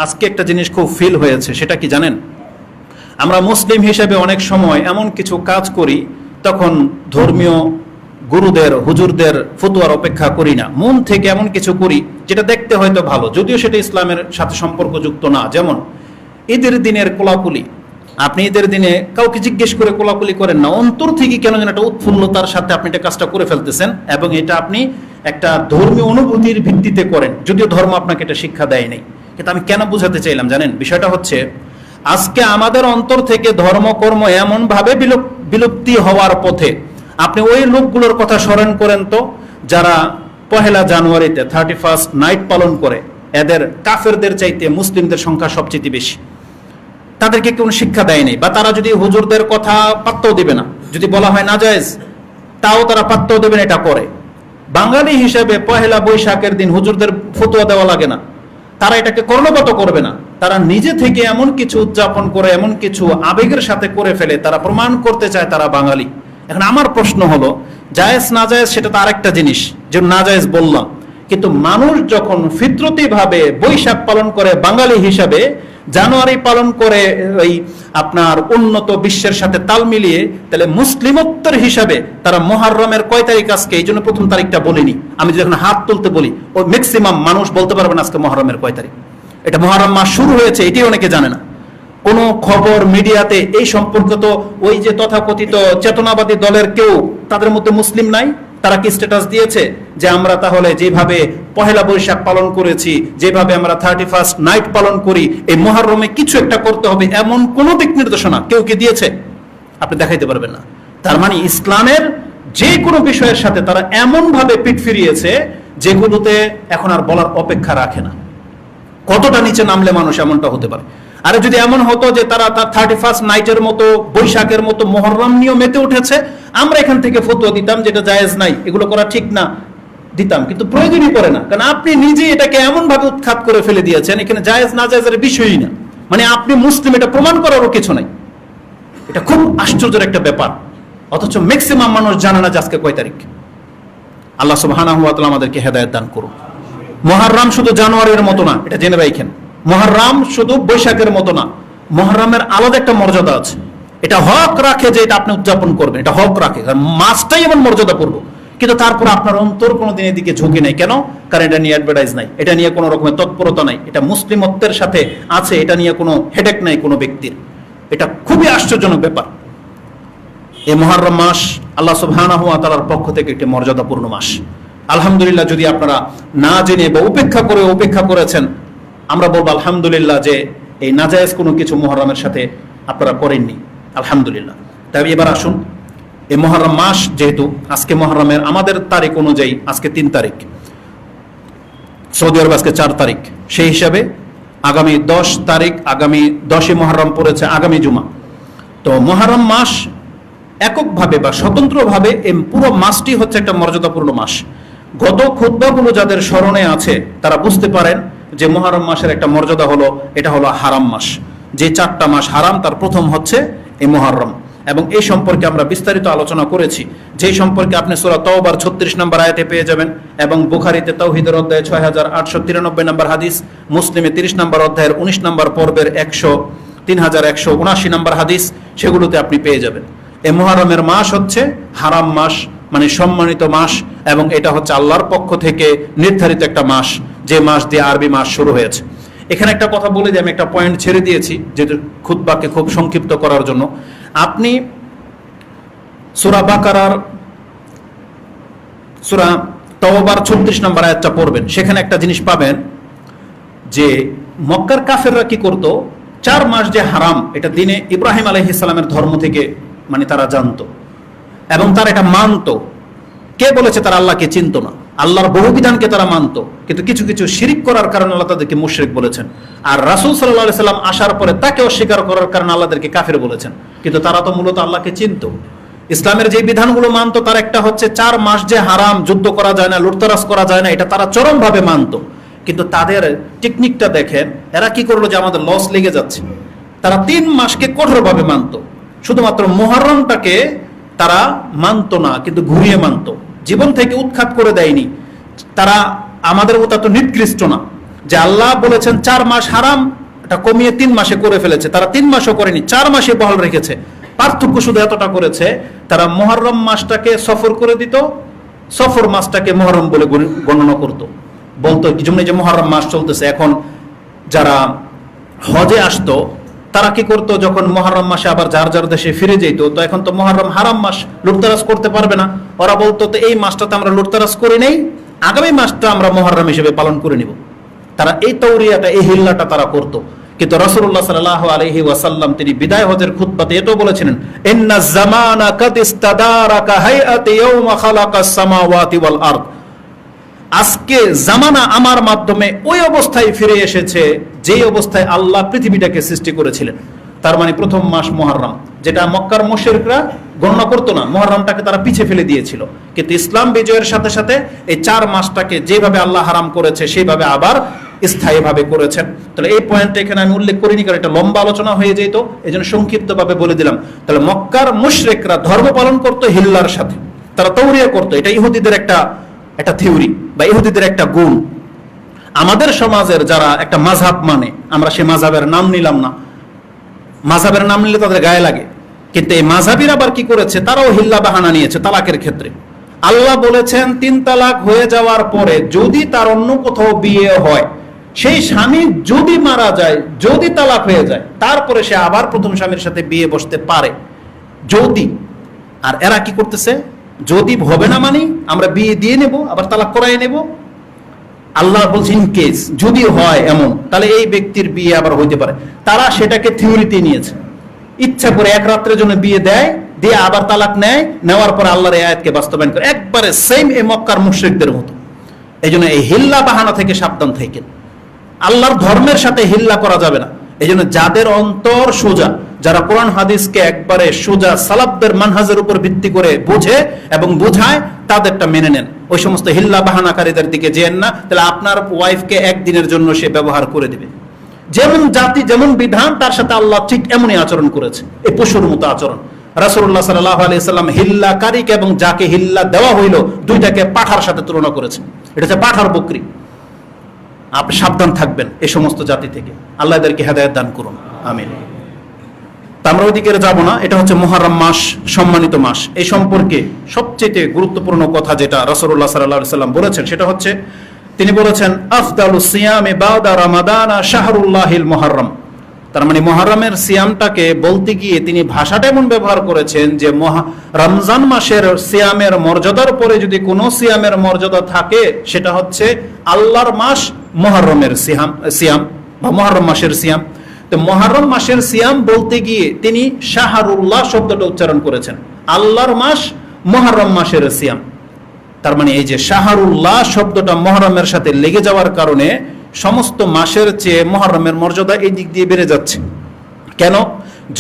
আজকে একটা জিনিস খুব ফিল হয়েছে, সেটা কি জানেন? আমরা মুসলিম হিসেবে অনেক সময় এমন কিছু কাজ করি, তখন ধর্মীয় গুরুদের হুজুরদের ফতোয়ার অপেক্ষা করি না, মন থেকে এমন কিছু করি যেটা দেখতে হয়তো ভালো, যদিও সেটা ইসলামের সাথে সম্পর্কযুক্ত না। যেমন ঈদের দিনের কোলাকুলি, আপনি ঈদের দিনে কাউকে জিজ্ঞেস করে কোলাকুলি করেন না, অন্তর থেকে কেন যেন একটা উৎফুল্লতার সাথে আপনি এটা কাজটা করে ফেলতেছেন, এবং এটা আপনি একটা ধর্মীয় অনুভূতির ভিত্তিতে করেন, যদিও ধর্ম আপনাকে এটা শিক্ষা দেয় নাই। কিন্তু আমি কেন বুঝাতে চাইলাম জানেন? বিষয়টা হচ্ছে, আজকে আমাদের অন্তর থেকে ধর্মকর্ম এমন ভাবে বিলুপ্তি হওয়ার পথে। আপনি ওই লোকগুলোর কথা স্মরণ করেন তো, যারা পহেলা জানুয়ারিতে 31st নাইট পালন করে, এদের কাফেরদের চাইতে মুসলিমদের সংখ্যা সবচেয়ে বেশি। তাদেরকে কোনো শিক্ষা দেয়নি, বা তারা যদি হুজুরদের কথা পাত্তাও দিবে না, যদি বলা হয় না জায়েজ তাও তারা পাত্তাও দেবেন, এটা করে। বাঙালি হিসেবে পহেলা বৈশাখের দিন হুজুরদের ফতোয়া দেওয়া লাগে না, তারা এটাকে কর্ণগত করবে না, তারা নিজে থেকে এমন কিছু উদযাপন করে, এমন কিছু আবেগের সাথে করে ফেলে, তারা প্রমাণ করতে চায় তারা বাঙালি। এখন আমার প্রশ্ন হলো, জায়েজ না জায়েজ সেটা তো আরেকটা জিনিস, যে না জায়েজ বললাম, কিন্তু মানুষ যখন ফিতরতি ভাবে বৈশাখ পালন করে বাঙালি হিসাবে, জানুয়ারি পালন করে ওই আপনার উন্নত বিশ্বের সাথে তাল মিলিয়ে, তাহলে মুসলিমত্বের হিসাবে তারা মুহররমের কয় তারিখ আজকে, এই জন্য প্রথম তারিখটা বলিনি। আমি যখন হাত তুলতে বলি, ও ম্যাক্সিমাম মানুষ বলতে পারবে না আজকে মুহররমের কয় তারিখ। এটা মুহররম মাস শুরু হয়েছে, এটি অনেকে জানে না। কোনো খবর মিডিয়াতে এই সম্পর্কে তো ওই যে তথাকথিত চেতনাবাদী দলের কেউ তাদের মধ্যে মুসলিম নাই, তারা কি স্ট্যাটাস দিয়েছে যে আমরা তাহলে যেভাবে পহেলা বৈশাখ পালন করেছি, যেভাবে আমরা 31st নাইট পালন করি, এই মুহররমে কিছু একটা করতে হবে, এমন কোন দিক নির্দেশনা কেউ কি দিয়েছে? আপনি দেখাইতে পারবেন না। তার মানে ইসলামের যে কোনো বিষয়ের সাথে তারা এমন ভাবে পিঠ ফিরিয়েছে, যেগুলোতে এখন আর বলার অপেক্ষা রাখে না। কতটা নিচে নামলে মানুষ এমনটা হতে পারে? আরে যদি এমন হতো যে তারা 31st নাইটের মতো, বৈশাখের মতো মুহররম নিয়ে মেতে উঠেছে, আমরা এখান থেকে ফতোয়া দিতাম যেটা জায়েজ নাই, এগুলো করা ঠিক না, দিতাম, কিন্তু প্রয়োজনই পড়ে না, কারণ আপনি নিজে এটাকে এমন ভাবে উৎখাত করে ফেলে দিয়েছেন, এখানে জায়েজ না জায়েজের বিষয়ই না। মানে আপনি মুসলিম, এটা প্রমাণ করারও কিছু নাই। এটা খুব আশ্চর্যের একটা ব্যাপার, অথচ ম্যাক্সিমাম মানুষ জানে না যে আজকে কয় তারিখ। আল্লাহ সুবহানাহু ওয়া তাআলা আমাদেরকে হেদায়েত দান করুন। মুহররম শুধু জানুয়ারির মতো না, এটা জেনে রাখেন। মুহররম শুধু বৈশাখের মতো না, মুহররমের আলাদা একটা মর্যাদা আছে। এটা হক রাখে যে এটা আপনি উদযাপন করবেন, এটা হক রাখে, কারণ মাসটাই এমন মর্যাদাপূর্ণ। কিন্তু তারপর আপনার অন্তর কোনোদিন এদিকে ঝুঁকি নেই, কেন? কারণ এটা নিয়ে অ্যাডভার্টাইজ নাই, এটা নিয়ে কোনো রকমের তৎপরতা নাই, এটা মুসলিমত্বের সাথে আছে, এটা নিয়ে কোনো হেডেক নাই কোনো ব্যক্তির। এটা খুবই আশ্চর্যজনক ব্যাপার। এই মুহররম মাস আল্লাহ সুবহানাহু ওয়া তাআলার পক্ষ থেকে একটি মর্যাদাপূর্ণ মাস। আলহামদুলিল্লাহ, যদি আপনারা না জেনে বা উপেক্ষা করেছেন, আমরা বলবো আলহামদুলিল্লাহ যে এই নাজায়েজ কোনো কিছু মুহররমের সাথে আপনারা করেননি, আলহামদুলিল্লাহ। তবে এবার আসুন, এই মুহররম মাস যেহেতু আজকে মুহররমের আমাদের তারিখ অনুযায়ী আজকে 3 তারিখ, সৌদি আরব আজকে 4 তারিখ, সেই হিসাবে আগামী 10 তারিখ, আগামী 10ই মুহররম পড়েছে আগামী জুমা। তো মুহররম মাস এককভাবে বা স্বতন্ত্রভাবে এই পুরো মাসটি হচ্ছে একটা মর্যাদাপূর্ণ মাস। গত খুতবাগুলো যাদের স্মরণে আছে তারা বুঝতে পারেন যে মুহররম মাসের একটা মর্যাদা হলো, এটা হলো হারাম মাস। যে 4টা মাস হারাম, তার প্রথম হচ্ছে এই মুহররম, এবং এই সম্পর্কে আমরা বিস্তারিত আলোচনা করেছি, যেই সম্পর্কে আপনি সূরা তাওবার 36 নম্বর আয়াতে পেয়ে যাবেন, এবং বুখারীতে তাওহীদের অধ্যায়ে 6893 নম্বর হাদিস, মুসলিমে 30 নম্বর অধ্যায়ের 19 নম্বর পর্বের 3179 নম্বর হাদিস, সেগুলোতে আপনি পেয়ে যাবেন। এই মুহররমের মাস হচ্ছে হারাম মাস, মানে সম্মানিত মাস, এবং এটা হচ্ছে আল্লাহর পক্ষ থেকে নির্ধারিত একটা মাস, যে মাস দিয়ে আরবি মাস শুরু হয়েছে। এখানে একটা কথা বলে যে আমি একটা পয়েন্ট ছেড়ে দিয়েছি, যেটা খুতবাকে খুব সংক্ষিপ্ত করার জন্য। আপনি সূরা বাকারার সূরা তাওবার 36 নম্বর আয়াতটা পড়বেন, সেখানে একটা জিনিস পাবেন যে মক্কার কাফেররা কি করতো, 4 মাস যে হারাম, এটা দিনে ইব্রাহিম আলাইহিস সালামের ধর্ম থেকে মানে তারা জানতো এবং তারা এটা মানতো। কে বলেছে তারা আল্লাহকে চিনত না? আল্লাহর বহু বিধানকে তারা মানতো, কিন্তু কিছু কিছু শিরিক করার কারণে আল্লাহ তাদেরকে মুশরিক বলেছেন। আর রাসূল সাল্লাল্লাহু আলাইহি সাল্লাম আসার পরে তাকে অস্বীকার করার কারণে আল্লাহদেরকে কাফের বলেছেন। কিন্তু তারা তো মূলত আল্লাহকে চিনত, ইসলামের যে বিধানগুলো মানতো, তার একটা হচ্ছে 4 মাস যে হারাম, যুদ্ধ করা যায় না, লুটতরাজ করা যায় না, এটা তারা চরমভাবে মানতো। কিন্তু তাদের টেকনিকটা দেখেন, এরা কি করলো যে আমাদের লস লেগে যাচ্ছে। তারা 3 মাসকে কঠোরভাবে মানতো, শুধুমাত্র মুহররমটাকে তারা মানতো না, কিন্তু ঘুরিয়ে মানতো, জীবন থেকে উৎখাত করে দেয়নি। তারা আমাদের মতো এত নিকৃষ্ট না যে আল্লাহ বলেছেন 4 মাস হারাম, এটা কমিয়ে 3 মাসে করে ফেলেছে। তারা 3 মাসও করেনি, 4 মাসে বহাল রেখেছে। পার্থক্য শুধু এতটা করেছে, তারা মুহররম মাসটাকে সফর করে দিত, সফর মাসটাকে মুহররম বলে গণনা করত, বলতো যেমন এই যে মুহররম মাস চলতেছে এখন, যারা হজে আসতো তারা কি করতো, যখন মুহররম মাসে আবার যার যার দেশে ফিরে যেত, তো এখন তো মুহররম হারাম মাস, লুটতারাজ করতে পারবে না। ওরা বলতো তো এই মাসটাতে আমরা লুটতারাজ করে নেই, আগামী মাসটা আমরা মুহররম হিসেবে পালন করে নিব। তারা এই তাওরিয়াটা, এই হিল্লাটা তারা করত। কিন্তু রাসূলুল্লাহ সাল্লাল্লাহু আলাইহি ওয়াসাল্লাম তিনি বিদায় হজের খুতবাতে এটাও বলেছিলেন, ইন্নাজ জামানা কাদ ইস্তাদারাকা হাইআতি ইয়াওমা খালাকাস সামাওয়াতি ওয়াল আরদ। আজকে জামানা আমার মাধ্যমে ওই অবস্থায় ফিরে এসেছে যেই অবস্থায় আল্লাহ পৃথিবীটাকে সৃষ্টি করেছিলেন। তার মানে প্রথম মাস মুহররম, যেটা মক্কার মুশরিকরা গণনা করতো না, মুহররমটাকে তারা পিছিয়ে ফেলে দিয়েছিল। কিন্তু ইসলাম বিজয়ের সাথে সাথে এই 4 মাসটাকে যেভাবে আল্লাহ হারাম করেছে সেইভাবে আবার স্থায়ীভাবে করেছেন। তাহলে এই পয়েন্টটা এখানে আমি উল্লেখ করিনি, কারণ এটা লম্বা আলোচনা হয়ে যেত, এই জন্য সংক্ষিপ্তভাবে বলে দিলাম। তাহলে মক্কার মুশরিকরা ধর্ম পালন করতো হিল্লার সাথে, তারা তাওরিয়া করতো। এটা ইহুদিদের একটা থিওরি বা ইহুদিদের একটা গুণ। আমাদের সমাজের যারা একটা মাযহাব মানে, আমরা সেই মাযহাবের নাম নিলাম না, মাযহাবের নাম নিলে তাদের গায়ে লাগে। কিন্তু এই মাযহাবিরা আবার কি করেছে, তারাও হিল্লা বাহানা নিয়েছে তালাকের ক্ষেত্রে। আল্লাহ বলেছেন 3 তালাক হয়ে যাওয়ার পরে যদি তার অন্য কোথাও বিয়ে হয়, সেই স্বামী যদি মারা যায়, যদি তালাক হয়ে যায়, তারপরে সে আবার প্রথম স্বামীর সাথে বিয়ে বসতে পারে যদি। আর এরা কি করতেছে, যদি হবে না মানে আমরা বিয়ে দিয়ে নেব, আবার তালাক করাই নেব। আল্লাহ বলছেন কেস যদি হয় এমন, তাহলে এই ব্যক্তির বিয়ে আবার হইতে পারে। তারা সেটাকে থিওরিতে নিয়েছে, ইচ্ছা করে এক রাত্রের জন্য বিয়ে দেয়, দিয়ে আবার তালাক নেয়, নেওয়ার পর আল্লাহর এই আয়াতকে বাস্তবায়ন করে, একবারে সেম এই মক্কার মুশরিকদের মতো। এই জন্য এই হিল্লা বাহানা থেকে সাবধান থাকেন, আল্লাহর ধর্মের সাথে হিল্লা করা যাবে না। এই জন্য যাদের অন্তর সোজা, যারা কোরআন হাদিসকে একবারে সোজা সালাফদের মানহাজের উপর ভিত্তি করে বোঝে এবং বোঝায়, তাদেরটা মেনে নেন। ওই সমস্ত হিল্লা বাহানাকারীদের দিকে যেন না, তাহলে আপনার ওয়াইফকে একদিনের জন্য সে ব্যবহার করে দিবে। যেমন জাতি যেমন বিধান, তার সাথে আল্লাহ ঠিক এমনই আচরণ করেছে, এই পশুর মতো আচরণ। রাসূলুল্লাহ সাল্লাল্লাহু আলাইহি সাল্লাম হিল্লাকারীকে এবং যাকে হিল্লা দেওয়া হইল দুইটাকে পাঠার সাথে তুলনা করেছেন। এটা হচ্ছে পাঠার বকরি। আপনি সাবধান থাকবেন এই সমস্ত জাতি থেকে। আল্লাহ এদেরকে হেদায়েত দান করুন, আমিন। আমরা ওই দিকে যাব না। এটা হচ্ছে মুহররম মাস, সম্মানিত মাস। এই সম্পর্কে সবচেয়ে গুরুত্বপূর্ণ কথা যেটা রাসূলুল্লাহ সাল্লাল্লাহু আলাইহি সাল্লাম বলেছেন, সেটা হচ্ছে তিনি বলেছেন আফদালুস সিয়ামে বাদা রমাদানা শাহরুল্লাহিল মুহররম। তার মানে মুহররমের সিয়ামটাকে বলতে গিয়ে তিনি ভাষাটা এমন ব্যবহার করেছেন যে রমজান মাসের সিয়ামের মর্যাদার পরে যদি কোনো সিয়ামের মর্যাদা থাকে, সেটা হচ্ছে আল্লাহর মাস মুহররমের সিয়াম বা মুহররম মাসের সিয়াম। তো মুহররম মাসের সিয়াম বলতে গিয়ে তিনি শাহরুল্লাহ শব্দটা উচ্চারণ করেছেন, আল্লাহর মাস মুহররম মাসের সিয়াম। তার মানে এই যে শাহরুল্লাহ শব্দটা মুহররমের সাথে লেগে যাওয়ার কারণে সমস্ত মাসের চেয়ে মুহররমের মর্যাদা এই দিক দিয়ে বেড়ে যাচ্ছে। কেন?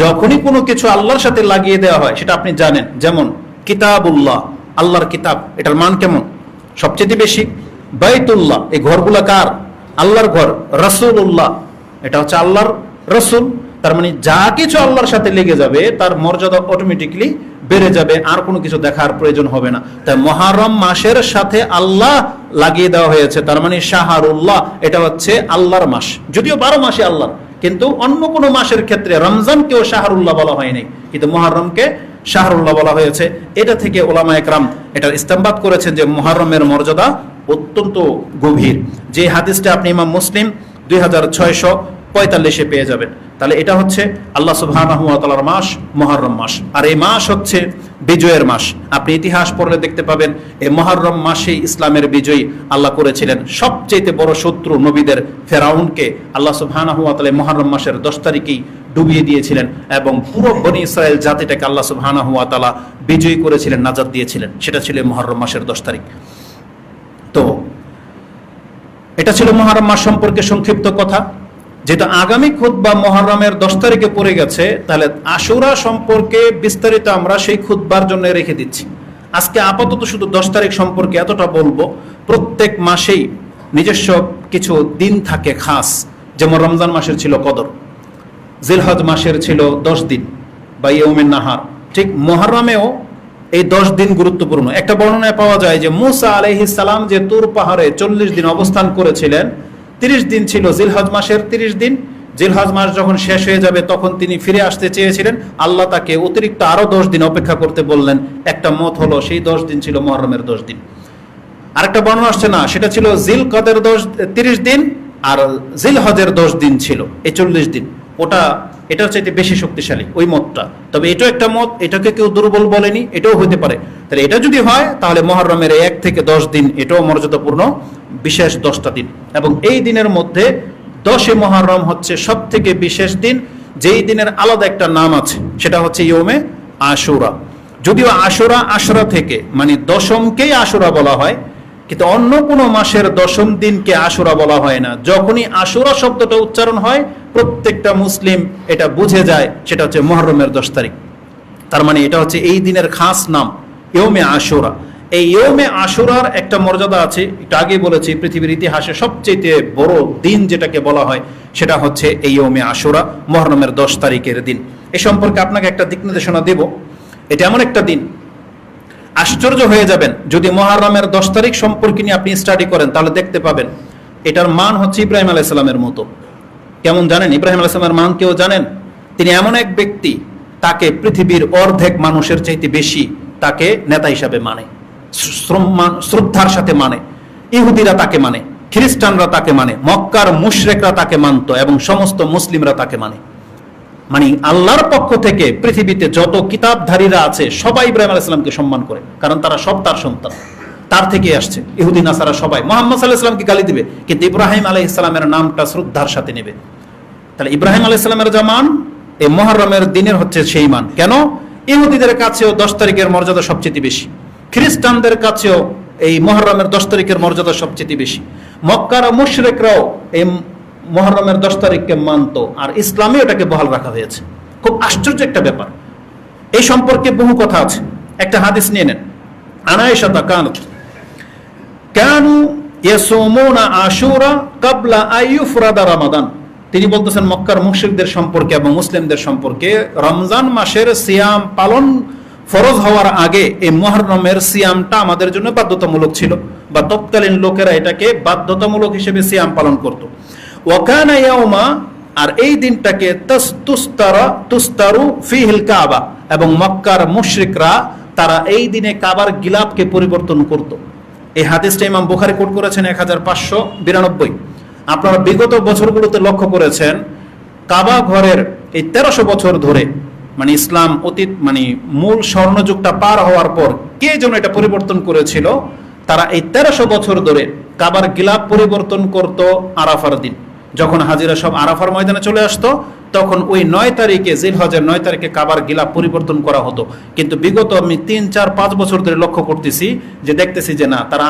যখনই কোনো কিছু আল্লাহর সাথে লাগিয়ে দেওয়া হয়, সেটা আপনি জানেন, যেমন কিতাবুল্লাহ, আল্লাহর কিতাব, এটার মান কেমন? সবচেয়ে বেশি। বাইতুল্লাহ, এই ঘরগুলা কার? আল্লাহর ঘর। রাসূলুল্লাহ, এটা হচ্ছে আল্লাহর রসুল। তার মানে যা কিছু আল্লাহর সাথে লেগে যাবে তার মর্যাদা অটোমেটিকলি বেড়ে যাবে, আর কোনো কিছু দেখার প্রয়োজন হবে না। তাই মুহররম মাসের সাথে আল্লাহ লাগিয়ে দেওয়া হয়েছে, তার মানে শাহরুল্লাহ, এটা হচ্ছে আল্লাহর মাস। যদিও 12 মাসে আল্লাহ, কিন্তু অন্য কোনো মাসের ক্ষেত্রে রমজানকেও শাহরুল্লাহ বলা হয়নি, কিন্তু মুহররমকে শাহরুল্লাহ বলা হয়েছে। এটা থেকে উলামায়ে কেরাম এটা ইস্তেমবাত করেছেন যে মুহররমের মর্যাদা অত্যন্ত গভীর। যে হাদিসটা আপনি ইমাম মুসলিম 2645 পেয়ে যাবেন। তাহলে এটা হচ্ছে আল্লাহ সুবহানাহু ওয়া তাআলার মাস, মুহররম মাস। আর এই মাস হচ্ছে বিজয়ের মাস। আপনি ইতিহাস পড়লে দেখতে পাবেন এই মুহররম মাসে ইসলামের বিজয় আল্লাহ করেছিলেন। সবচেয়ে বড় শত্রু নবীদের ফেরাউনকে আল্লাহ সুবহানাহু ওয়া তাআলা মুহররম মাসের 10 তারিখেই ডুবিয়ে দিয়েছিলেন এবং পুরো বনি ইসরায়েল জাতিটাকে আল্লাহ সুবহানাহু ওয়া তাআলা বিজয়ী করেছিলেন, নাজাত দিয়েছিলেন। সেটা ছিল মুহররম মাসের 10 তারিখ। তো এটা ছিল মুহররম মাস সম্পর্কে সংক্ষিপ্ত কথা। যেটা আগামী খুতবা মুহররমের 10 তারিখে পড়ে গেছে, তাহলে আশুরা সম্পর্কে বিস্তারিত আমরা সেই খুতবার জন্য রেখে দিচ্ছি। আজকে আপাতত শুধু 10 তারিখ সম্পর্কে এতটা বলবো। প্রত্যেক মাসেই নিজস্ব কিছু দিন থাকে খাস, যেমন রমজান মাসের ছিল কদর, জিলহজ মাসের ছিল 10 দিন বা ইয়ৌমিন নাহার। ঠিক মুহররমেও এই 10 দিন গুরুত্বপূর্ণ। একটা বর্ণনায় পাওয়া যায় যে মুসা আলাইহিস সালাম যে তুর পাহাড়ে 40 দিন অবস্থান করেছিলেন, 30 দিন ছিল জিলহজ মাসের 30 দিন। জিলহজ মাস যখন শেষ হয়ে যাবে তখন তিনি ফিরে আসতে চেয়েছিলেন, আল্লাহ তাকে অতিরিক্ত আরো 10 দিন অপেক্ষা করতে বললেন। একটা মত হলো সেই 10 দিন ছিল মুহররমের 10 দিন। আরেকটা বর্ণনা আসছে না, সেটা ছিল জিল কদের 30 দিন আর জিলহজের 10 দিন ছিল, এই 40 দিন। এটার চাইতে বেশি শক্তিশালী ওই মতটা। তবে এটাও একটা মত, এটাকে কেউ দুর্বল বলেনি, এটাও হইতে পারে। তাহলে এটা যদি হয় তাহলে মুহররমের 1 থেকে 10 দিন এটাও মর্যাদাপূর্ণ বিশেষ 10টা দিন। এবং এই দিনের মধ্যে 10 মুহররম হচ্ছে সব থেকে বিশেষ দিন, যেই দিনের আলাদা একটা নাম আছে, সেটা হচ্ছে ইয়মে আশুরা। যদিও আশুরা থেকে মানে দশমকেই আশুরা বলা হয়, কিন্তু অন্য কোনো মাসের 10ম দিনকে আশুরা বলা হয় না। যখনই আশুরা শব্দটা উচ্চারণ হয় প্রত্যেকটা মুসলিম এটা বুঝে যায় সেটা হচ্ছে মুহররমের 10 তারিখ। তার মানে এটা হচ্ছে এই দিনের খাস নাম ইয়মে আশুরা। এই ইয়মে আশুরার একটা মর্যাদা আছে, এটা আগে বলেছি, পৃথিবীর ইতিহাসে সবচেয়ে বড় দিন যেটাকে বলা হয় সেটা হচ্ছে এই ইয়মে আশুরা, মুহররমের 10 তারিখের দিন। এ সম্পর্কে আপনাকে একটা দিক নির্দেশনা দেব। এটা এমন একটা দিন, আশ্চর্য হয়ে যাবেন যদি মুহররমের 10 তারিখ সম্পর্কে নিয়ে আপনি স্টাডি করেন, তাহলে দেখতে পাবেন এটার মান হচ্ছে ইব্রাহিম আলাইহিস সালামের মতো। কেমন জানেন ইব্রাহিম আলাইহিস সালামের মান কেউ জানেন? তিনি এমন এক ব্যক্তি, তাকে পৃথিবীর অর্ধেক মানুষের চাইতে বেশি তাকে নেতা হিসাবে মানে, শ্রদ্ধার সাথে মানে। ইহুদিরা তাকে মানে, খ্রিস্টানরা তাকে মানে, মক্কার মুশরিকরা তাকে মানত এবং সমস্ত মুসলিমরা তাকে মানে। মানে আল্লাহর পক্ষ থেকে পৃথিবীতে যত কিতাবধারীরা আছে সবাই ইব্রাহিম আলাইহিস সালামকে সম্মান করে, কারণ তারা সব তার সন্তান, তার থেকে আসছে। ইহুদি নাসারা সবাই মুহাম্মদ সাল্লাল্লাহু আলাইহি ওয়াসাল্লামকে গালি দিবে, কিন্তু ইব্রাহিম আলাইহিস সালামের নামটা শ্রদ্ধার সাথে নেবে। তাহলে ইব্রাহিম আলাইহিস সালামের যা মান, এই মুহররমের দিনের হচ্ছে সেই মান। কেন? ইহুদিদের কাছেও 10 তারিখের মর্যাদা সবচেয়ে বেশি, খ্রিস্টানদের কাছেও এই মুহররমের 10 তারিখের মর্যাদা সবচেয়ে বেশি, মক্কার মুশরিকরাও এই মুহররমের 10 তারিখকে মানত, আর ইসলামে এটাকে বহাল রাখা হয়েছে। খুব আশ্চর্য একটা ব্যাপার। এই সম্পর্কে বহু কথা আছে। একটা হাদিস নিয়ে নেন, আনায়েশা কানু ইয়াসুমুনা আশুরা ক্বাবলা আইয়ুফরাদা রমাদান। তিনি বলতেছেন মক্কার মুশরিকদের সম্পর্কে এবং মুসলিমদের সম্পর্কে, রমজান মাসের সিয়াম পালন ফরজ হওয়ার আগে এই মুহররমের সিয়ামটা আমাদের জন্য বাধ্যতামূলক ছিল, বা তৎকালীন লোকেরা এটাকে বাধ্যতামূলক হিসেবে সিয়াম পালন করত। ওয়াকানা ইয়াউমা, আর এই দিনটাকে তুস্তারু ফিহিল কাবা, এবং মক্কার মুশরিকরা তারা এই দিনে কাবার গিলাফকে পরিবর্তন করত। এই হাদিসটা ইমাম বুখারী কোট করেছেন 1592। আপনারা বিগত বছরগুলোতে লক্ষ্য করেছেন কাবা ঘরের এই 1300 বছর ধরে, মানে ইসলাম অতীত মানে মূল স্বর্ণযুগটা পার হওয়ার পর কে যেন এটা পরিবর্তন করেছিল, তারা এই 1300 বছর ধরে কাবার গিলাফ পরিবর্তন করত আরাফার দিন। যখন হাজিরা সব আরাফার ময়দানে চলে আসতো তখন ওই 9 তারিখে, জিলহজের 9 তারিখে কাবার গিলাফ পরিবর্তন করা হতো। কিন্তু বিগত আমি 3, 4, 5 বছর ধরে লক্ষ্য করতেছি যে দেখতেছি যে না, তারা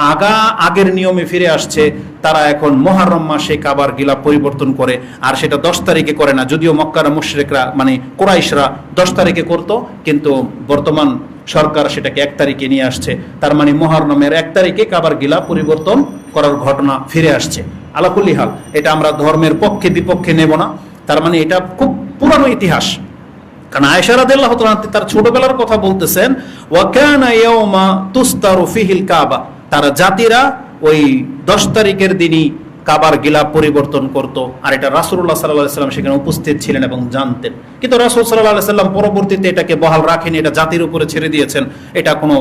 আগের নিয়মে ফিরে আসছে। তারা এখন মুহররম মাসে কাবার গিলাফ পরিবর্তন করে, আর সেটা 10 তারিখে করে না। যদিও মক্কার মুশরিকরা মানে কুরাইশরা 10 তারিখে করত, কিন্তু বর্তমান সরকার সেটাকে 1 তারিখে নিয়ে আসছে। তার মানে মুহররমের 1 তারিখে কাবার গিলাফ পরিবর্তন করার ঘটনা ফিরে আসছে। আলাকুল্লি হাল, এটা আমরা ধর্মের পক্ষে বিপক্ষে নেব না। তার মানে এটা খুব পুরানো ইতিহাস। কারণ আয়েশা রাদিয়াল্লাহু তাআলা তার ছোটবেলার কথা বলতেছেন, ওয়া কানা ইয়াউমা তুস্তারু ফিহিল কাবা, তারা জাতিরা ওই 10 তারিখের দিনই কাবার গিলাফ পরিবর্তন করত। আর এটা রাসূলুল্লাহ সাল্লাল্লাহু আলাইহি ওয়াসাল্লাম সেখানে উপস্থিত ছিলেন এবং জানতেন। কিন্তু রাসূল সাল্লাল্লাহু আলাইহি ওয়াসাল্লাম পরবর্তীতে এটাকে বহাল রাখেনি, এটা জাতির উপরে ছেড়ে দিয়েছেন। এটা কোনো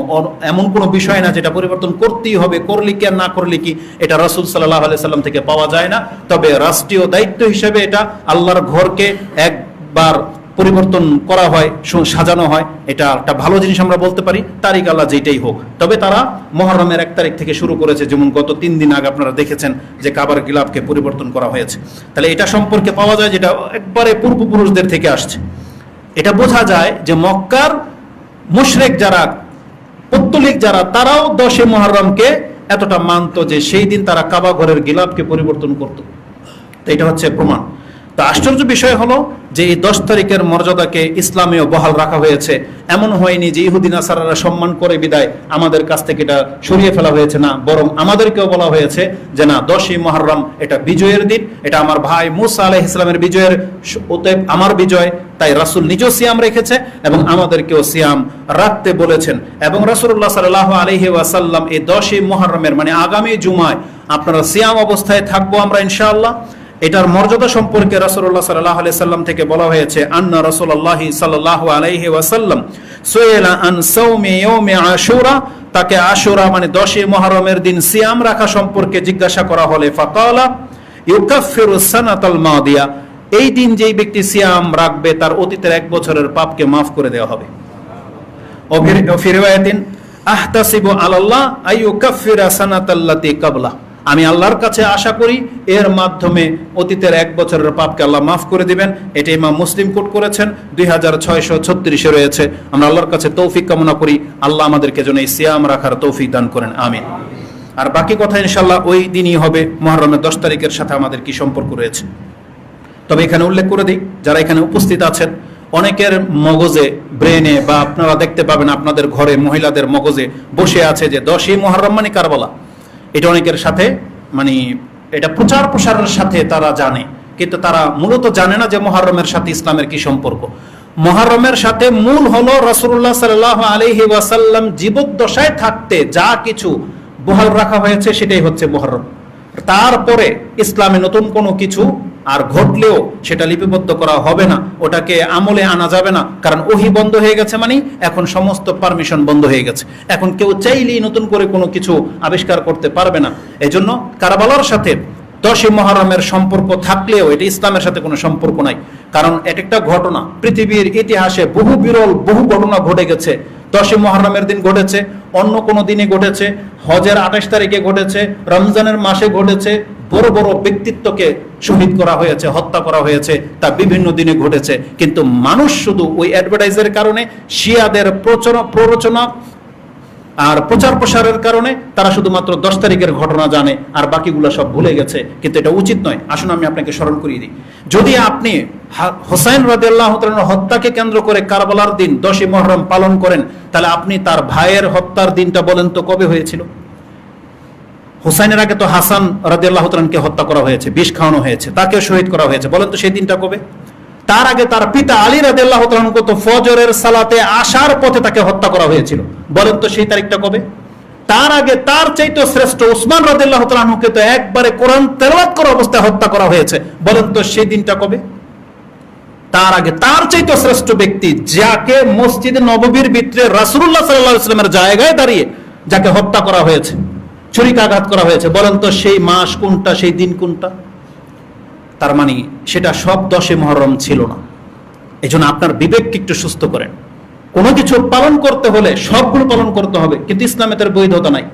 এমন কোনো বিষয় না যেটা পরিবর্তন করতেই হবে, করলে কি আর না করলে কি, এটা রাসূল সাল্লাল্লাহু আলাইহি ওয়াসাল্লাম থেকে পাওয়া যায় না। তবে রাষ্ট্রীয় দায়িত্ব হিসেবে এটা আল্লাহর ঘরকে একবার পরিবর্তন করা হয়, সাজানো হয়, এটা একটা ভালো জিনিস আমরা বলতে পারি। তারিখ আল্লাহ যেটাই হোক, তবে তারা মুহররমের 1 তারিখ থেকে শুরু করেছে। যেমন গত 3 দিন আগে আপনারা দেখেছেন যে কাবার গিলাফকে পরিবর্তন করা হয়েছে। তাহলে এটা সম্পর্কে পাওয়া যায় যেটা একবারে পূর্বপুরুষদের থেকে আসছে। এটা বোঝা যায় যে মক্কার মুশরিক যারা, পৌত্তলিক যারা, তারাও 10 মুহররমকে এতটা মানত যে সেই দিন তারা কাবা ঘরের গিলাফকে পরিবর্তন করত। তো এটা হচ্ছে প্রমাণ। তো আশ্চর্য বিষয় হলো যে এই 10 তারিখের মর্যাদাকে ইসলামেও বহাল রাখা হয়েছে। এমন হয়নি যে ইহুদি নাসারারা সম্মান করে বিদায় আমাদের কাছ থেকে এটা সরিয়ে ফেলা হয়েছে, না, বরং আমাদেরকেও বলা হয়েছে যে না, 10ই মুহররম এটা বিজয়ের দিন, এটা আমার ভাই মুসা আলাইহিস সালামের বিজয়ের, অতএব আমার বিজয়। তাই রাসূল নিজেও সিয়াম রেখেছে এবং আমাদেরকেও সিয়াম রাখতে বলেছেন। এবং রাসূলুল্লাহ সাল্লাল্লাহু আলাইহি ওয়াসাল্লাম এই 10ই মুহররমের মানে আগামী জুমায় আপনারা সিয়াম অবস্থায় থাকবো আমরা ইনশাআল্লাহ। এটার মর্যাদা সম্পর্কে রাসূলুল্লাহ সাল্লাল্লাহু আলাইহি সাল্লাম থেকে বলা হয়েছে, আন্না রাসূলুল্লাহ সাল্লাল্লাহু আলাইহি ওয়াসাল্লাম সুইলা আন সাওমি ইয়াউমি আশুরা, তাকে আশুরা মানে 10ই মুহররমের দিন সিয়াম রাখা সম্পর্কে জিজ্ঞাসা করা হলে ফাকালা ইউকাফিরু সানাতাল মাদিয়া, এই দিন যেই ব্যক্তি সিয়াম রাখবে তার অতীতের 1 বছরের পাপকে মাফ করে দেওয়া হবে। ও ফি রিওয়ায়াতিন আহতাসিবু আলাল্লাহ আইয়ুকাফিরা সানাতাল্লাতি কাবলা, আমি আল্লাহর কাছে আশা করি এর মাধ্যমে অতীতের 1 বছরের পাপকে আল্লাহ মাফ করে দিবেন। এটা ইমাম মুসলিম কোট করেছেন, 2636 রয়েছে। আমরা আল্লাহর কাছে তৌফিক কামনা করি, আল্লাহ আমাদেরকে যেন এই সিয়াম রাখার তৌফিক দান করেন, আমিন। আর বাকি কথা ইনশাআল্লাহ ওই দিনই হবে। মুহররমের 10 তারিখের সাথে আমাদের কি সম্পর্ক রয়েছে, তবে এখানে উল্লেখ করে দিই, যারা এখানে উপস্থিত আছেন অনেকের মগজে, ব্রেনে, বা আপনারা দেখতে পাবেন আপনাদের ঘরে মহিলাদের মগজে বসে আছে যে 10ই মুহররম মানে কারবালা। এটা অনেকের সাথে মানে এটা প্রচার প্রসারের সাথে তারা জানে, কিন্তু তারা মূলত জানে না যে মুহররমের সাথে ইসলামের কি সম্পর্ক। মুহররমের সাথে মূল হলো রাসূলুল্লাহ সাল্লাল্লাহু আলাইহি ওয়াসাল্লাম জীবদ্দশায় থাকতে যা কিছু বহাল রাখা হয়েছে সেটাই হচ্ছে মুহররম। তারপরে ইসলামে নতুন কোনো কিছু আর ঘটলেও সেটা লিপিবদ্ধ করা হবে না, ওটাকে আমলে আনা যাবে না, কারণ ওহী বন্ধ হয়ে গেছে, মানে এখন সমস্ত পারমিশন বন্ধ হয়ে গেছে। এখন কেউ চাইলেই নতুন করে কোনো কিছু আবিষ্কার করতে পারবে না। এজন্য কারবালার সাথে 10ই মুহররমের সম্পর্ক থাকলেও এটা ইসলামের সাথে কোনো সম্পর্ক নাই, কারণ এটা একটা ঘটনা। পৃথিবীর ইতিহাসে বহু বিরল বহু ঘটনা ঘটে গেছে। 10ই মুহররমের দিন ঘটেছে, অন্য কোনো দিনে ঘটেছে, হজের 28 তারিখে ঘটেছে, রমজানের মাসে ঘটেছে, বড় বড় ব্যক্তিত্বকে শহীদ করা হয়েছে, হত্যা করা হয়েছে, তা বিভিন্ন দিনে ঘটেছে। কিন্তু মানুষ শুধু ওই অ্যাডভার্টাইজের কারণে, শিয়াদের প্ররোচনা আর প্রচার প্রসারের কারণে তারা শুধুমাত্র 10 তারিখের ঘটনা জানে আর বাকিগুলো সব ভুলে গেছে। কিন্তু এটা উচিত নয়। আসুন আমি আপনাকে স্মরণ করিয়ে দিই, যদি আপনি হোসাইন রাদিয়াল্লাহু তাআলার হত্যাকে কেন্দ্র করে কারবালার দিন 10ই মুহররম পালন করেন, তাহলে আপনি তার ভাইয়ের হত্যার দিনটা বলেন তো কবে হয়েছিল? হোসাইনের আগে তো হাসান রাদিয়াল্লাহু তাআলাকে হত্যা করা হয়েছে, বিষ খাওয়ানো হয়েছে, তাকেও শহীদ করা হয়েছে, বলেন তো সেই দিনটা কবে? তার আগে তার পিতা আলী রাদিয়াল্লাহু তাআলাকে তো ফজরের সালাতে আসার পথে তাকে হত্যা করা হয়েছিল, বলেন তো সেই তারিখটা কবে? তার আগে তার চাইতে শ্রেষ্ঠ উসমান রাদিয়াল্লাহু তাআলাকে তো একবারে কোরআন তেলাওয়াত করা অবস্থায় হত্যা করা হয়েছে, বলেন তো সেই দিনটা কবে? তার আগে তার চাইতে শ্রেষ্ঠ ব্যক্তি, যাকে মসজিদে নববীর ভিতরে রাসূলুল্লাহ সাল্লাল্লাহু আলাইহি ওয়াসাল্লামের জায়গায় দাঁড়িয়ে যাকে হত্যা করা হয়েছে, ছুরিকাঘাত করা হয়েছে, বলেন তো সেই মাস কোনটা, সেই দিন কোনটা? তার মানে সেটা সব 10ই মুহররম ছিল না। এই জন্য আপনার বিবেককে একটু সুস্থ করেন। কোনো কিছু পালন করতে হলে সবগুলো পালন করতে হবে, কিন্তু ইসলামে তার বৈধতা নাই।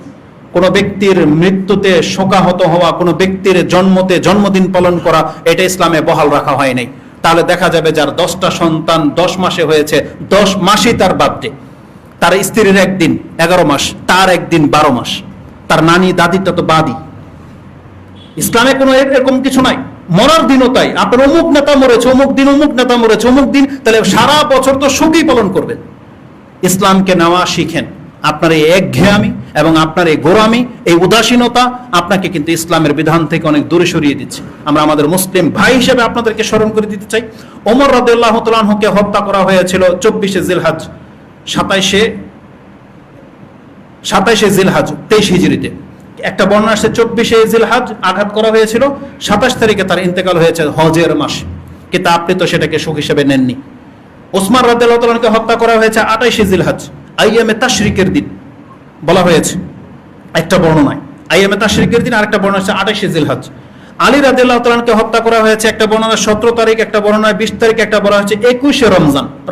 কোনো ব্যক্তির মৃত্যুতে শোকাহত হওয়া, কোনো ব্যক্তির জন্মদিন পালন করা, এটা ইসলামে বহাল রাখা হয় নাই। তাহলে দেখা যাবে যার 10টা সন্তান 10 মাসে হয়েছে, 10 মাসই তার বার্থডে, তার স্ত্রীর একদিন 11 মাস, তার একদিন 12 মাস, তার নানি দাদিটা তো বাদী। ইসলামে কোনো এরকম কিছু নাই। মরার দিনও তাই, আপনার অমুক নেতা মরেছে, অমুক দিন অমুক নেতা মরেছে, অমুক দিন, তাহলে সারা বছর তো সুখী পালন করবেন। ইসলামকে নেওয়া শিখেন। আপনার এই একঘেয়ামি এবং আপনার এই গোরামি, এই উদাসীনতা আপনাকে কিন্তু ইসলামের বিধান থেকে অনেক দূরে সরিয়ে দিচ্ছে। আমরা আমাদের মুসলিম ভাই হিসেবে আপনাদেরকে স্মরণ করে দিতে চাই, ওমর রাদিয়াল্লাহু তাআলা আনহুকে হত্যা করা হয়েছিল 24শে জিলহজ, 27শে জিলহজ 23 হিজরিতে। একটা বর্ণনা আসছে 24শে জিলহজ আঘাত করা হয়েছিল, 27 তারিখে তার ইন্তেকাল হয়েছে হজের মাসে, কিন্তু আপনি তো সেটাকে সুখ হিসেবে নেননি। ওসমান রাদিয়াল্লাহু তাআলাকে হত্যা করা হয়েছে 28শে জিলহজ, আইয়ামে তাশরিকের দিন বলা হয়েছে একটা বর্ণনায়, আইয়ামে তাশরিকের দিন, আরেকটা বর্ণনা হচ্ছে 28শে জিলহজ। আলী রাদিয়াল্লাহু তাআলাকে হত্যা করা হয়েছে একটা বর্ণনা 17 তারিখ, একটা বর্ণনা 20 তারিখ, একটা বলা হচ্ছে 21শে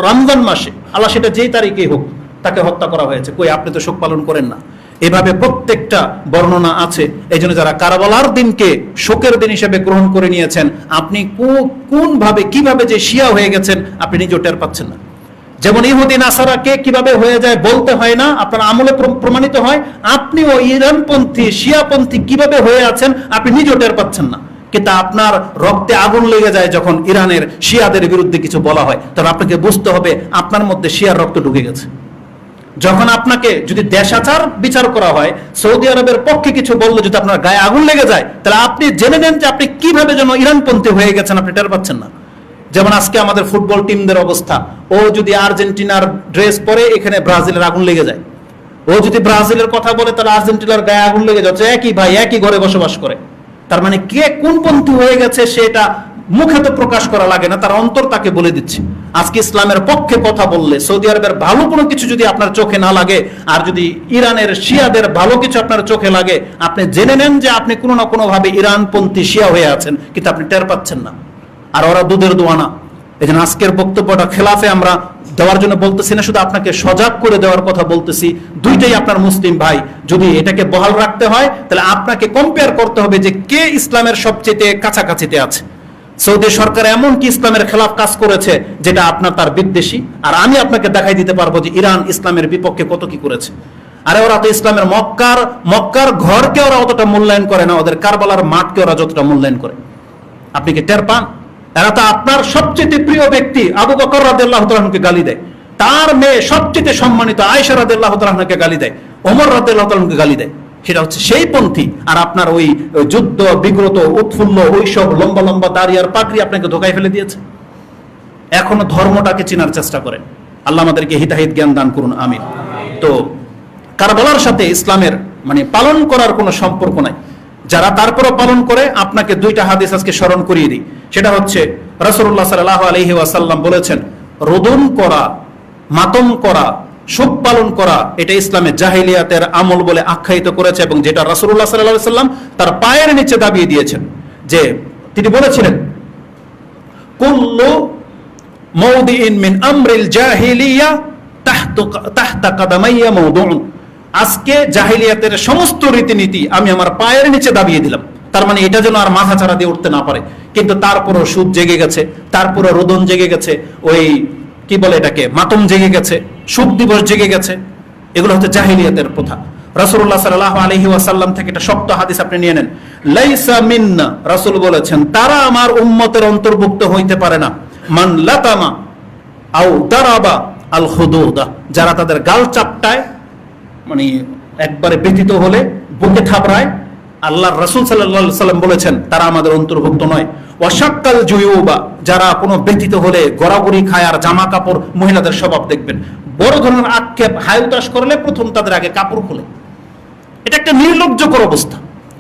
রমজান মাসে। আল্লাহ সেটা যেই তারিখেই হোক তাকে হত্যা করা হয়েছে। কই, আপনি তো শোক পালন করেন না। এভাবে প্রত্যেকটা বর্ণনা আছে। এই জন্য যারা কারবালার দিনকে শোকের দিন হিসেবে গ্রহণ করে নিয়েছেন, আপনি কোন ভাবে কিভাবে যে শিয়া হয়ে গেছেন আপনি নিজেও টের পাচ্ছেন না। যেমন ইহুদি নাসারাকে কিভাবে হয়ে যায় বলতে হয় না, আপনার আমলে প্রমাণিত হয়। আপনিও ইরানপন্থী শিয়াপন্থী কিভাবে হয়ে আছেন আপনি নিজেও টের পাচ্ছেন না। কিন্তু আপনার রক্তে আগুন লেগে যায় যখন ইরানের শিয়াদের বিরুদ্ধে কিছু বলা হয়, তবে আপনাকে বুঝতে হবে আপনার মধ্যে শিয়ার রক্ত ঢুকে গেছে। যখন আপনাকে যদি দেশাচার বিচার করা হয়, সৌদি আরবের পক্ষে কিছু বললে যদি আপনার গায়ে আগুন লেগে যায়, তাহলে আপনি জেনে নেন যে আপনি কিভাবে যেন ইরানপন্থী হয়ে গেছেন, আপনি টের পাচ্ছেন না। যেমন আজকে আমাদের ফুটবল টিমদের অবস্থা, ও যদি আর্জেন্টিনার ড্রেস পরে এখানে ব্রাজিলের আগুন লেগে যায়, ও যদি ব্রাজিলের কথা বলে তাহলে আর্জেন্টিনার গায়ে আগুন লেগে যাচ্ছে। একই ভাই, একই ঘরে বসবাস করে। তার মানে কে কোন পন্থী হয়ে গেছে সেটা মুখে তো প্রকাশ করা লাগে না, তার অন্তর তাকে বলে দিচ্ছে। আজকে ইসলামের পক্ষে কথা বললে, সৌদি আরবের ভালো কোনো কিছু যদি আপনার চোখে না লাগে, আর যদি ইরানের শিয়াদের ভালো কিছু আপনার চোখে লাগে, আপনি জেনে নেন যে আপনি কোনো না কোনো ভাবে ইরানপন্থী শিয়া হয়ে আছেন, কিন্তু আপনি টের পাচ্ছেন না। আর ওরা দুধের দোয়ানা। এই জন্য আজকের বক্তব্যটা খেলাফে আমরা দেওয়ার জন্য বলতেছি না, শুধু আপনাকে সজাগ করে দেওয়ার কথা বলতেছি। দুইটাই আপনার মুসলিম ভাই, যদি এটাকে বহাল রাখতে হয় তাহলে আপনাকে কম্পেয়ার করতে হবে যে কে ইসলামের সবচেয়ে কাছাকাছিতে আছে। সৌদি সরকার এমন কি ইসলামের খেলাফ কাজ করেছে যেটা আপনার তার বিদ্বেষী, আর আমি আপনাকে দেখাই দিতে পারবো যে ইরান ইসলামের বিপক্ষে কত কি করেছে। আরে ওরা তো ইসলামের মক্কার ঘরকে ওরা অতটা মূল্যায়ন করে না, ওদের কারবালার মাঠকে ওরা যতটা মূল্যায়ন করে। আপনি কি টের পান? এরা তো আপনার সবচেয়ে প্রিয় ব্যক্তি আবু বকর রাদিয়াল্লাহু তাআলা আনহুকে গালি দেয়, তার মেয়ে সবচেয়ে সম্মানিত আয়েশা রাদিয়াল্লাহু তাআলা আনহাকে গালি দেয়, ওমর রাদিয়াল্লাহু তাআলা আনহুকে গালি দেয়। সেটা হচ্ছে সেই পন্থী। আর আপনার ওই যুদ্ধ বিগ্রত উৎফুল্ল ওইসব লম্বা লম্বা দাড়ি আর পাগড়ি আপনাকে ধোকায় ফেলে দিয়েছে। এখনো ধর্মটাকে চেনার চেষ্টা করেন। আল্লাহ আমাদেরকে হিতাহিত জ্ঞান দান করুন, আমিন। তো কারবালার সাথে ইসলামের পালন করার কোনো সম্পর্ক নাই। যারা তারপরও পালন করে, আপনাকে দুইটা হাদিস আজকে স্মরণ করিয়ে দিই। সেটা হচ্ছে রাসূলুল্লাহ সাল্লাল্লাহু আলাইহি ওয়াসাল্লাম বলেছেন, রোদন করা, মাতম করা, শোক পালন করা, এটা ইসলামে জাহিলিয়াতের আমল বলে আখ্যায়িত করেছে, এবং যেটা রাসূলুল্লাহ সাল্লাল্লাহু আলাইহি ওয়াসাল্লাম তার পায়ের নিচে দাবিয়ে দিয়েছেন। যে তিনি বলেছিলেন, কুল্লু মাউদিইন মিন আমরিল জাহিলিয়া তাহতা কাদামাইয়া মাউদুউন। আজকে জাহিলিয়াতের সমস্ত রীতিনীতি আমি আমার পায়ের নিচে দাবিয়ে দিলাম। তার মানে এটা যেন আর মাথা ছাড়া দিয়ে উঠতে না পারে। কিন্তু তারপরও সুদ জেগে গেছে, তারপরে রোদন জেগে গেছে, ওই কি বলে এটাকে মাতম জেগে গেছে, শোক দিবস জেগে গেছে। এগুলো হচ্ছে জাহিলিয়াতের প্রথা। রাসূলুল্লাহ সাল্লাল্লাহু আলাইহি ওয়াসাল্লাম থেকে এটা শক্ত হাদিস আপনি নিয়ে নেন। লাইসা মিন্না, রাসূল বলেছেন, তারা আমার উম্মতের অন্তর্ভুক্ত হইতে পারে না। মান লাতামা আও দারাবা আল খুদুদা, যারা তাদের গাল চাপটায়, একবারে ব্যতীত হলে বুকে থাপড়ায়, আল্লাহর রাসূল সাল্লাল্লাহু আলাইহি ওয়াসাল্লাম বলেছেন তারা আমাদের অন্তর্ভুক্ত নয়। ওয়াশাক্কাল জুয়ুবা, যারা কোনো ব্যতীত হলে গড়াগড়ি খায়, আর জামা কাপড়, মহিলাদের স্বভাব দেখবেন বড় ধরনের আক্ষেপ, হায় উতাস করলে প্রথম তাদের আগে কাপড় খুলে। এটা একটা নির্লজ্জকর অবস্থা।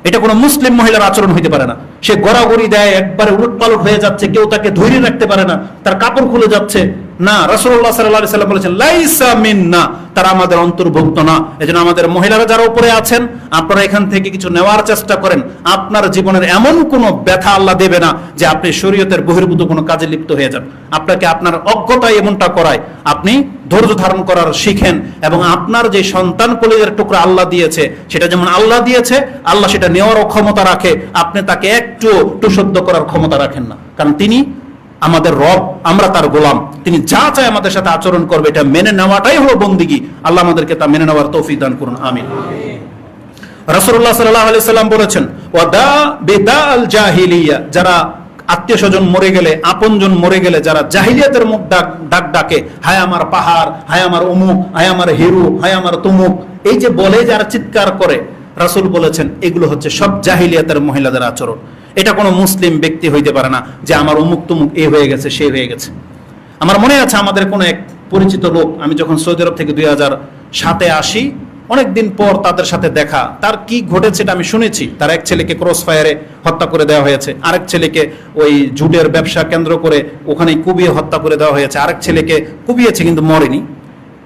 এটা কোনো মুসলিম মহিলার আচরণ হইতে পারে না। সে গড়াগড়ি দেয়, একবারে উলটপালট হয়ে যাচ্ছে, কেউ তাকে ধৈর্য রাখতে পারে না, তার কাপড় খুলে যাচ্ছে। না, রাসূলুল্লাহ সাল্লাল্লাহু আলাইহি ওয়াসাল্লাম বলেছেন লাইসা মিন্না, তারা আমাদের অন্তর্ভুক্ত না। এজন্য আমাদের মহিলারা যারা উপরে আছেন, আপনারা এখান থেকে কিছু নেওয়ার চেষ্টা করেন। আপনার জীবনের এমন কোনো ব্যথা আল্লাহ দেবে না যে আপনি শরীয়তের বহির্ভূত কোনো কাজে লিপ্ত হয়ে যান। আপনাকে আপনার অজ্ঞতায় এমনটা করায়। আপনি ধৈর্য ধারণ করার শিখেন, এবং আপনার যে সন্তান কলিজার টুকরা আল্লাহ দিয়েছে, সেটা যেমন আল্লাহ দিয়েছে, আল্লাহ সেটা নেওয়ারও ক্ষমতা রাখে। আপনি তাকে একটু টুসদ্দ করার ক্ষমতা রাখেন না, কারণ তিনি আমাদের রব, আমরা তার গোলাম। তিনি যা চায় আমাদের সাথে আচরণ করবে, এটা মেনে নেওয়াটাই হলো বন্দিগি। আল্লাহ আমাদেরকে তা মেনে নেওয়ার তৌফিক দান করুন, আমিন। রাসূলুল্লাহ সাল্লাল্লাহু আলাইহি ওয়াসাল্লাম বলেছেন, ওয়াদা বিদাল জাহিলিয়া, যারা আত্মীয় স্বজন মরে গেলে, আপনজন মরে গেলে যারা জাহিলিয়াতের মুখ ডাক ডাকে, হায় আমার পাহাড়, হায় আমার অমুক, হায় আমার হিরু, হায় আমার তমুক, এই যে বলে যারা চিৎকার করে, রাসূল বলেছেন এগুলো হচ্ছে সব জাহিলিয়াতের মহিলাদের আচরণ। এটা কোনো মুসলিম ব্যক্তি হইতে পারে না যে আমার অমুক তমুক এ হয়ে গেছে, সে হয়ে গেছে। আমার মনে আছে আমাদের কোনো এক পরিচিত লোক, আমি যখন সৌদি আরব থেকে 2007-এ আসি, অনেকদিন পর তাদের সাথে দেখা। তার কি ঘটেছে এটা আমি শুনেছি। তার এক ছেলেকে ক্রস ফায়ারে হত্যা করে দেওয়া হয়েছে, আরেক ছেলেকে ওই জুটের ব্যবসা কেন্দ্র করে ওখানে কুবিয়ে হত্যা করে দেওয়া হয়েছে, আরেক ছেলেকে কুবিয়েছে কিন্তু মরেনি।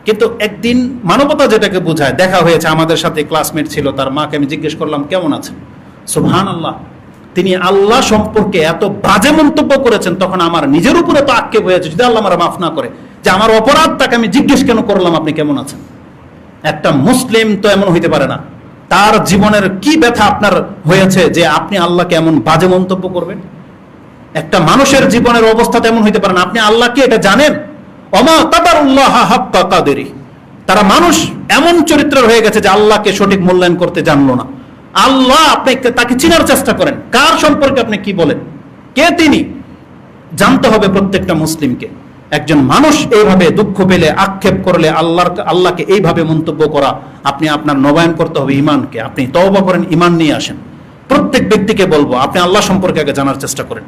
কিন্তু একদিন মানবতা যেটাকে বোঝায় দেখা হয়েছে, আমাদের সাথে ক্লাসমেট ছিল, তার মাকে আমি জিজ্ঞেস করলাম কেমন আছেন। সুবহানাল্লাহ, তিনি আল্লাহ সম্পর্কে এত বাজে মন্তব্য করেছেন, তখন আমার নিজের উপরে তো আক্ষেপ হয়েছে, যদি আল্লাহ আমার মাফ না করে, যে আমার অপরাধ, তাকে আমি জিজ্ঞেস কেন করলাম আপনি কেমন আছেন। একটা মুসলিম তো এমন হইতে পারে না। তার জীবনের কি ব্যথা আপনার হয়েছে যে আপনি আল্লাহকে এমন বাজে মন্তব্য করবেন। একটা মানুষের জীবনের অবস্থা তেমন হইতে পারে না। আপনি আল্লাহকে এটা জানেন, ওমা কাদারুল্লাহ হাক্কা কাদরি, তারা মানুষ এমন চরিত্রের হয়ে গেছে যে আল্লাহকে সঠিক মূল্যায়ন করতে জানলো না। আল্লাহ, আপনি তাকে চিনার চেষ্টা করেন, কার সম্পর্কে আপনি কি বলেন, কে তিনি, জানতে হবে প্রত্যেকটা মুসলিমকে। একজন মানুষ এইভাবে দুঃখ পেলে, আক্ষেপ করলে আল্লাহকে এইভাবে মন্তব্য করা, আপনি আপনার নবায়ন করতে হবে ইমানকে। আপনি তওবা করেন, ইমান নিয়ে আসেন। প্রত্যেক ব্যক্তিকে বলবো, আপনি আল্লাহ সম্পর্কে আগে জানার চেষ্টা করেন।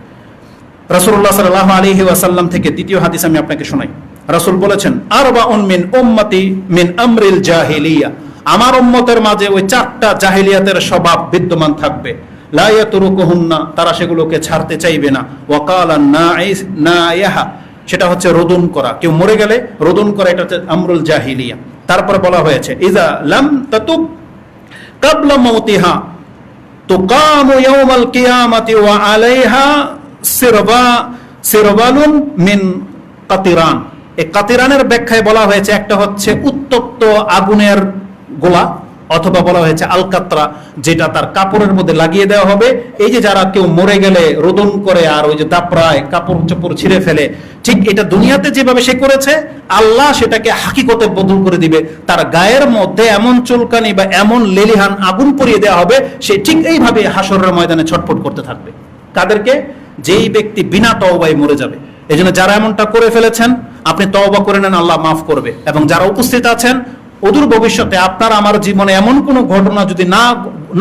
রাসূলুল্লাহ সাল্লাল্লাহু আলাইহি ওয়াসাল্লাম থেকে দ্বিতীয় হাদিস আমি আপনাকে শোনাই। রাসূল বলেছেন, আরবাউন মিন উম্মতি মিন আমরিল জাহিলিয়া, আমার উম্মতের মাঝে ওই 4টা জাহিলিয়াতের স্বভাব বিদ্যমান থাকবে। লা ইয়াতরুকুহুন্না, তারা সেগুলোকে ছাড়তে চাইবে না। ওয়াকালান নাইহা, সেটা হচ্ছে রোদন করা, কেউ মরে গেলে রোদন করা, এটা হচ্ছে আমরুল জাহিলিয়া। তারপরে বলা হয়েছে, ইজা লাম তাতুব ক্বাবলা মাউতিহা তুকামু ইয়াউমাল কিয়ামাতি ওয়া আলাইহা সিরবালুন মিন কাতিরান। এই কাতিরানের ব্যাখ্যায় বলা হয়েছে, একটা হচ্ছে উত্তপ্ত আগুনের গোলা, অথবা বলা হয়েছে আলকাতরা, যেটা তার কাপড়ের মধ্যে লাগিয়ে দেওয়া হবে। এই যে যারা কেউ মরে গেলে রোদন করে আর ওই যে দাপড়ায় কাপড় চোপড় ছিঁড়ে ফেলে, ঠিক এটা দুনিয়াতে যেভাবে সে করেছে, আল্লাহ সেটাকে হাকিকতে বদল করে দিবে। তার গায়ের মধ্যে এমন চুলকানি বা এমন লেলিহান আগুন পরিয়ে দেওয়া হবে, সে ঠিক এইভাবে হাসরের ময়দানে ছটফট করতে থাকবে। কাদেরকে? যেই ব্যক্তি বিনা তওবায় মরে যাবে। এই জন্য যারা এমনটা করে ফেলেছেন, আপনি তওবা করে নেন, আল্লাহ মাফ করবে। এবং যারা উপস্থিত আছেন, অদূর ভবিষ্যতে আপনার আমার জীবনে এমন কোনো ঘটনা যদি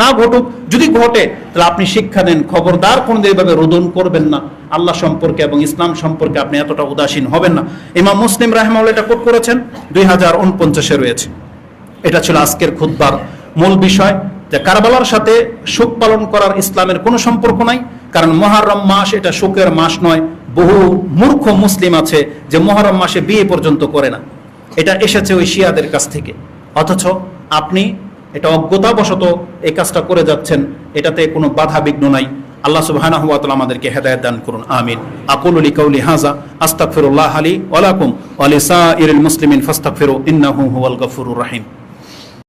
না ঘটুক, যদি ঘটে, তাহলে আপনি শিক্ষা নেন, খবরদার কোনদিন এইভাবে রোদন করবেন না। আল্লাহ সম্পর্কে এবং ইসলাম সম্পর্কে আপনি এতটা উদাসীন হবেন না। ইমাম মুসলিম রাহিমাহুল্লাহ এটা কোট করেছেন, 2049-এ রয়েছে। এটা ছিল আজকের খুতবার মূল বিষয়, যে কারবালার সাথে শোক পালন করার ইসলামের কোনো সম্পর্ক নাই। কারণ মুহররম মাস এটা শোকের মাস নয়। বহু মূর্খ মুসলিম আছে যে মুহররম মাসে বিয়ে পর্যন্ত করে না। এটা এসেছে ওই শিয়াদের কাছ থেকে, অথচ আপনি এটা অজ্ঞতাবশত এই কাজটা করে যাচ্ছেন, এটাতে কোনো বাধা বিঘ্ন নাই। আল্লাহ সুবহানাহু ওয়া তাআলা আমাদেরকে হেদায়েত দান করুন, আমিন। আকুলু লিকাউলি হাযা আস্তাগফিরুল্লাহ লি ওয়া লাকুম ওয়া লিসাইরিল মুসলিমিন ফাস্তাগফিরু ইন্নাহু হুয়াল গফুরুর রহিম।